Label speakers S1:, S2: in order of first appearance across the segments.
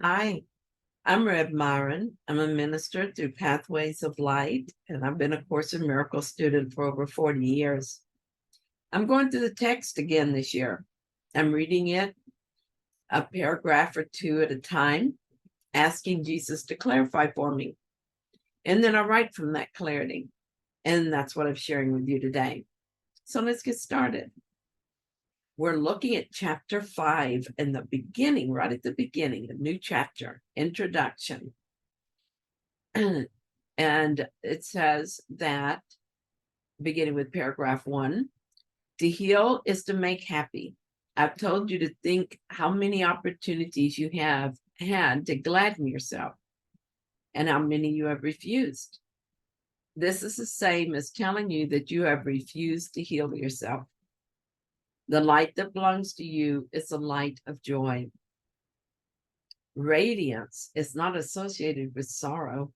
S1: Hi, I'm Rev Myron. I'm a minister through Pathways of Light, and I've been a Course in Miracles student for over 40 years. I'm going through the text again this year. I'm reading it a paragraph or two at a time, asking Jesus to clarify for me. And then I write from that clarity. And that's what I'm sharing with you today. So let's get started. We're looking at chapter 5 in the beginning, right at the beginning, a new chapter, introduction. And it says that, beginning with paragraph 1, to heal is to make happy. I've told you to think how many opportunities you have had to gladden yourself and how many you have refused. This is the same as telling you that you have refused to heal yourself. The light that belongs to you is the light of joy. Radiance is not associated with sorrow.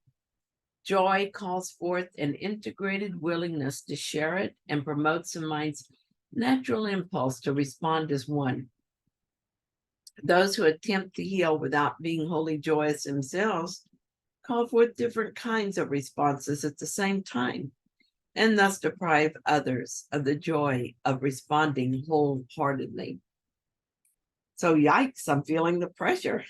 S1: Joy calls forth an integrated willingness to share it and promotes the mind's natural impulse to respond as one. Those who attempt to heal without being wholly joyous themselves call forth different kinds of responses at the same time, and thus deprive others of the joy of responding wholeheartedly. So yikes, I'm feeling the pressure.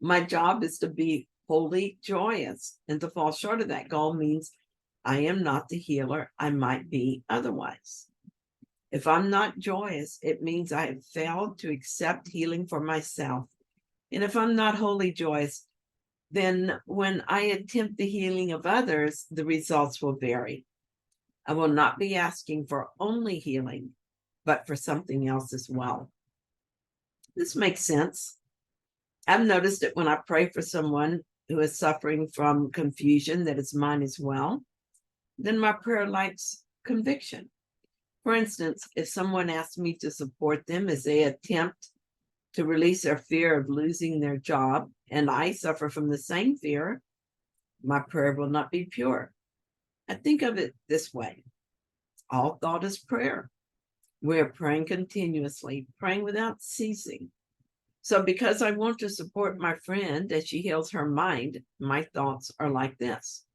S1: My job is to be wholly joyous, and to fall short of that goal means I am not the healer I might be otherwise. If I'm not joyous, it means I have failed to accept healing for myself. And if I'm not wholly joyous, then when I attempt the healing of others, the results will vary. I will not be asking for only healing, but for something else as well. This makes sense. I've noticed it when I pray for someone who is suffering from confusion that is mine as well, then my prayer lacks conviction. For instance, if someone asks me to support them as they attempt to release their fear of losing their job, and I suffer from the same fear, my prayer will not be pure. I think of it this way: all thought is prayer. We're praying continuously, praying without ceasing. So because I want to support my friend as she heals her mind, my thoughts are like this: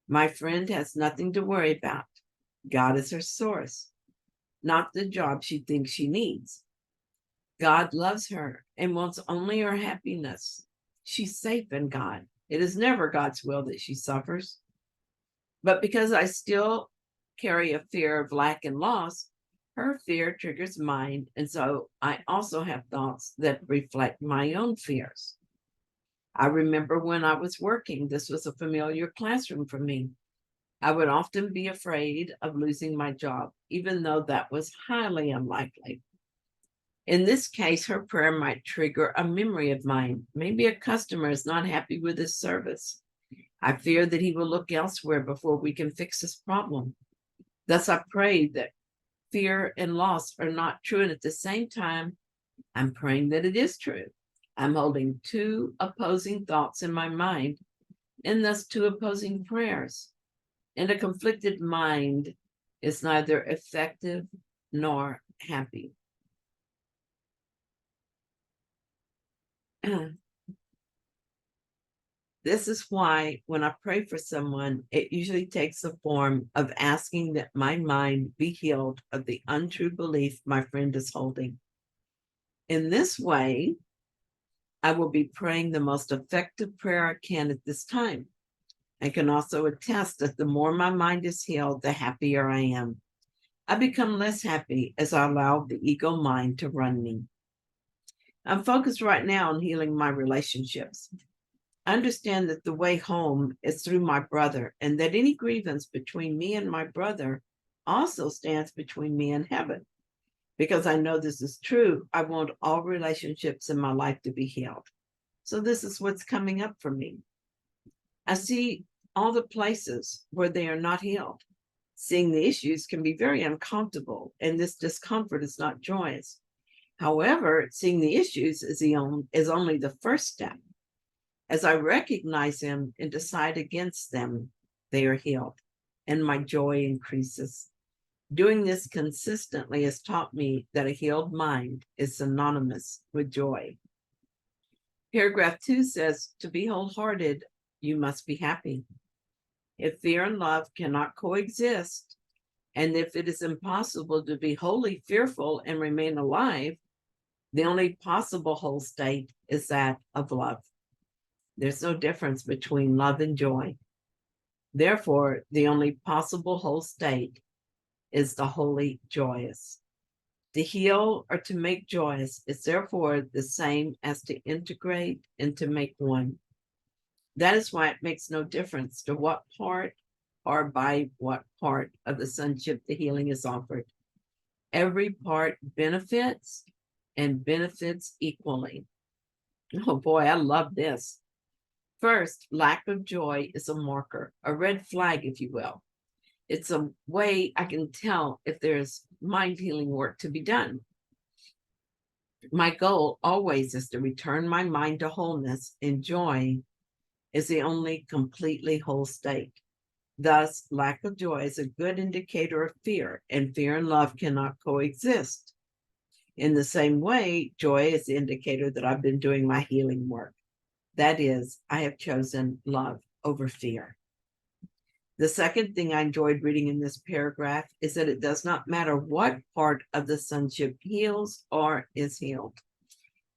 S1: my friend has nothing to worry about. God is her source, not the job she thinks she needs. God loves her and wants only her happiness. She's safe in God. It is never God's will that she suffers. But because I still carry a fear of lack and loss, her fear triggers mine. And so I also have thoughts that reflect my own fears. I remember when I was working, this was a familiar classroom for me. I would often be afraid of losing my job, even though that was highly unlikely. In this case, her prayer might trigger a memory of mine. Maybe a customer is not happy with his service. I fear that he will look elsewhere before we can fix this problem. Thus, I pray that fear and loss are not true. And at the same time, I'm praying that it is true. I'm holding two opposing thoughts in my mind, and thus two opposing prayers. And a conflicted mind is neither effective nor happy. This is why when I pray for someone, it usually takes the form of asking that my mind be healed of the untrue belief my friend is holding. In this way, I will be praying the most effective prayer I can at this time. I can also attest that the more my mind is healed, the happier I am. I become less happy as I allow the ego mind to run me. I'm focused right now on healing my relationships. I understand that the way home is through my brother, and that any grievance between me and my brother also stands between me and heaven. Because I know this is true, I want all relationships in my life to be healed. So this is what's coming up for me. I see all the places where they are not healed. Seeing the issues can be very uncomfortable, and this discomfort is not joyous. However, seeing the issues is only the first step. As I recognize them and decide against them, they are healed, and my joy increases. Doing this consistently has taught me that a healed mind is synonymous with joy. Paragraph 2 says, to be wholehearted, you must be happy. If fear and love cannot coexist, and if it is impossible to be wholly fearful and remain alive, the only possible whole state is that of love. There's no difference between love and joy. Therefore, the only possible whole state is the wholly joyous. To heal or to make joyous is therefore the same as to integrate and to make one. That is why it makes no difference to what part or by what part of the sonship the healing is offered. Every part benefits and benefits equally. Oh boy, I love this. First, lack of joy is a marker, a red flag, if you will. It's a way I can tell if there's mind healing work to be done. My goal always is to return my mind to wholeness, and joy is the only completely whole state. Thus, lack of joy is a good indicator of fear, and fear and love cannot coexist. In the same way, joy is the indicator that I've been doing my healing work. That is, I have chosen love over fear. The second thing I enjoyed reading in this paragraph is that it does not matter what part of the sonship heals or is healed.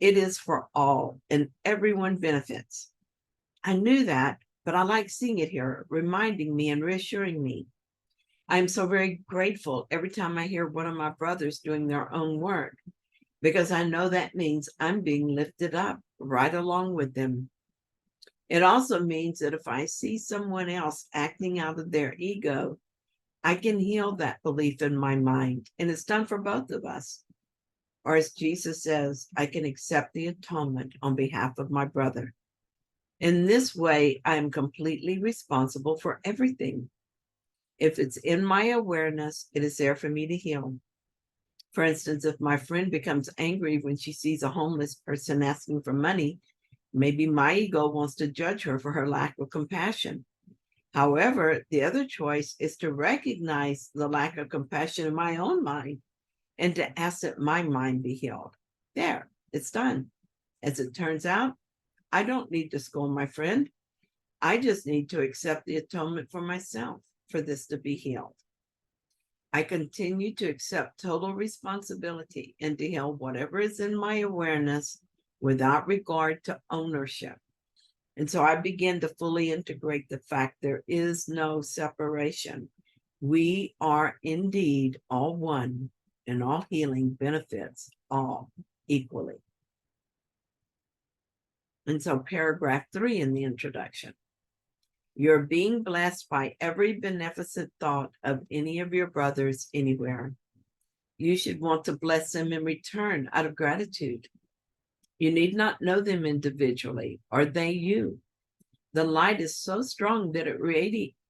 S1: It is for all, and everyone benefits. I knew that, but I like seeing it here, reminding me and reassuring me. I'm so very grateful every time I hear one of my brothers doing their own work, because I know that means I'm being lifted up right along with them. It also means that if I see someone else acting out of their ego, I can heal that belief in my mind, and it's done for both of us. Or as Jesus says, I can accept the atonement on behalf of my brother. In this way, I am completely responsible for everything. If it's in my awareness, it is there for me to heal. For instance, if my friend becomes angry when she sees a homeless person asking for money, maybe my ego wants to judge her for her lack of compassion. However, the other choice is to recognize the lack of compassion in my own mind and to ask that my mind be healed. There, it's done. As it turns out, I don't need to scold my friend. I just need to accept the atonement for myself for this to be healed. I continue to accept total responsibility and to heal whatever is in my awareness without regard to ownership. And so I begin to fully integrate the fact there is no separation. We are indeed all one, and all healing benefits all equally. And so paragraph 3 in the introduction. You're being blessed by every beneficent thought of any of your brothers anywhere. You should want to bless them in return out of gratitude. You need not know them individually, or they you. The light is so strong that it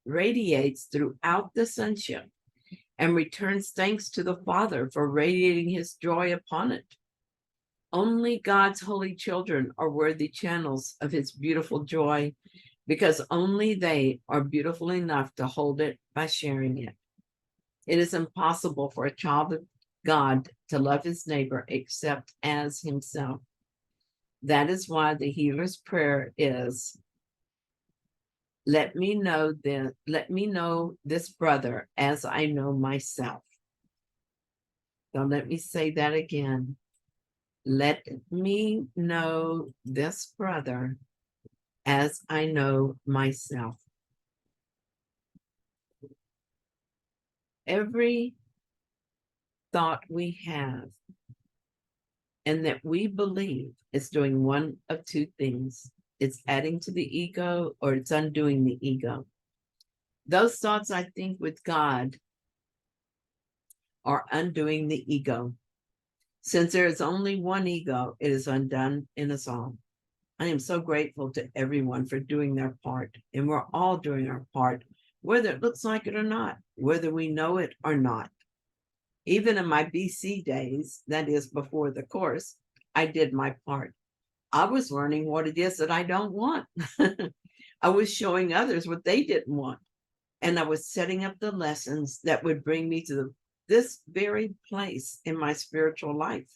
S1: radiates throughout the sonship and returns thanks to the Father for radiating his joy upon it. Only God's holy children are worthy channels of his beautiful joy, because only they are beautiful enough to hold it by sharing it. It is impossible for a child of God to love his neighbor except as himself. That is why the healer's prayer is, let me know this brother as I know myself. So let me say that again. Let me know this brother as I know myself. Every thought we have and that we believe is doing one of two things. It's adding to the ego, or it's undoing the ego. Those thoughts I think with God are undoing the ego. Since there is only one ego, it is undone in us all. I am so grateful to everyone for doing their part, and we're all doing our part, whether it looks like it or not, whether we know it or not. Even in my BC days, that is before the course, I did my part. I was learning what it is that I don't want. I was showing others what they didn't want. And I was setting up the lessons that would bring me to this very place in my spiritual life.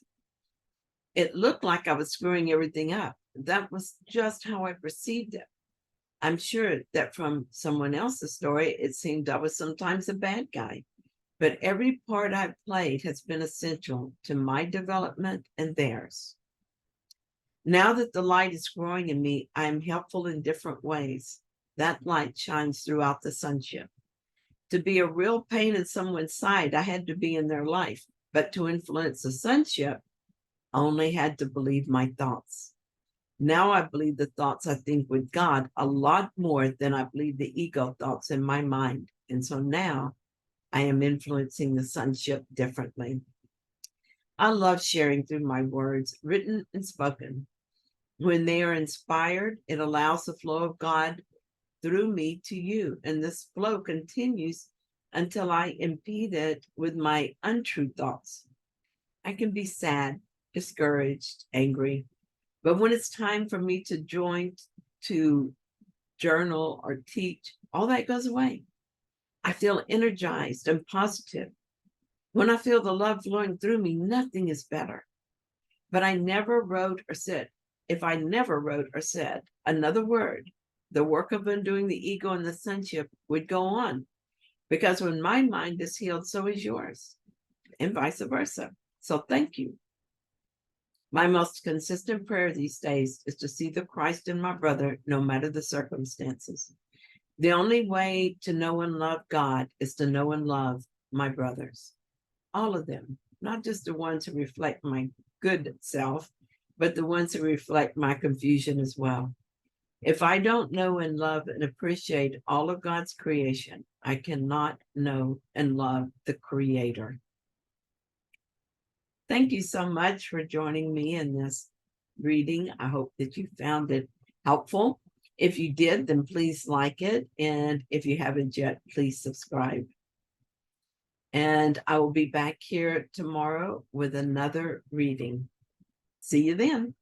S1: It looked like I was screwing everything up, that was just how I perceived it. I'm sure that from someone else's story, it seemed I was sometimes a bad guy, but every part I've played has been essential to my development and theirs. Now that the light is growing in me, I am helpful in different ways. That light shines throughout the sonship. To be a real pain in someone's side, I had to be in their life, but to influence the sonship, I only had to believe my thoughts. Now I believe the thoughts I think with God a lot more than I believe the ego thoughts in my mind. And so now I am influencing the sonship differently. I love sharing through my words, written and spoken. When they are inspired, it allows the flow of God through me to you. And this flow continues until I impede it with my untrue thoughts. I can be sad, discouraged, angry, but when it's time for me to join, to journal or teach, all that goes away. I feel energized and positive. When I feel the love flowing through me, nothing is better. But I never wrote or said, if I never wrote or said another word, the work of undoing the ego and the sonship would go on. Because when my mind is healed, so is yours, and vice versa. So thank you. My most consistent prayer these days is to see the Christ in my brother, no matter the circumstances. The only way to know and love God is to know and love my brothers, all of them, not just the ones who reflect my good self, but the ones who reflect my confusion as well. If I don't know and love and appreciate all of God's creation, I cannot know and love the Creator. Thank you so much for joining me in this reading. I hope that you found it helpful. If you did, then please like it. And if you haven't yet, please subscribe. And I will be back here tomorrow with another reading. See you then.